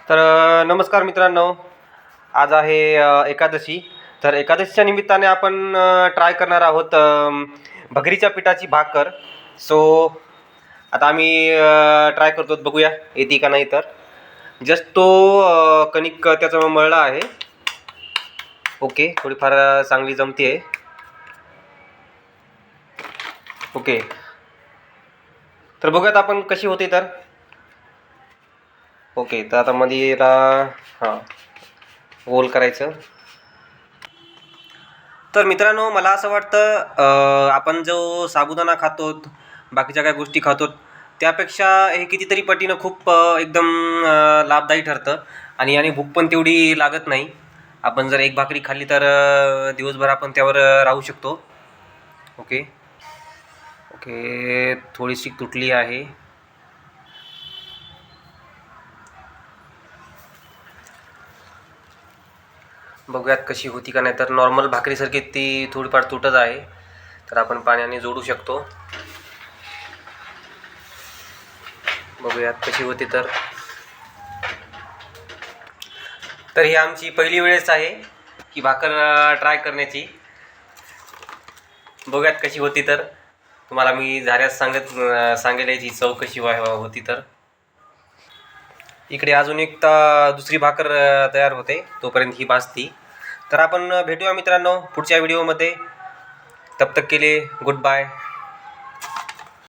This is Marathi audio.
तर नमस्कार मित्रांनो. आज आहे एकादशी. तर एकादशीच्या निमित्ताने आपण ट्राय करणार आहोत भगरीच्या पिठाची भाकर. सो आता आम्ही ट्राय करतो, बघूया येते का नाही. तर जस्ट तो कणिक त्याचं मळला आहे. ओके, थोडीफार चांगली जमते आहे. ओके, तर बघूयात आपण कशी होते. तर ओके, तर आता मध्ये हां गोल करायचं. तर मित्रांनो, मला असं वाटतं आपण जो साबुदाणा खातो, बाकीच्या काही गोष्टी खातो, त्यापेक्षा हे कितीतरी पटीनं खूप एकदम लाभदायी ठरतं. आणि याने भूक पण तेवढी लागत नाही. आपण जर एक भाकरी खाल्ली तर दिवसभर आपण त्यावर राहू शकतो. ओके ओके, थोडीशी तुटली आहे. बघूयात कशी होती का नाही. तर नॉर्मल भाकरीसारखी ती थोडीफार तुटत आहे, तर आपण पाण्याने जोडू शकतो. बघूयात कशी होती. तर ही आमची पहिली वेळेस आहे की भाकर ट्राय करण्याची. बघूयात कशी होती. तर तुम्हाला मी झाल्यास सांगेल याची चव कशी होती. तर इकडे अजून एक दुसरी भाकर तयार होते, तोपर्यंत ही भाजती. तर आपण भेटूया मित्रांनो पुढच्या व्हिडिओमध्ये. तब तक के लिए गुड बाय.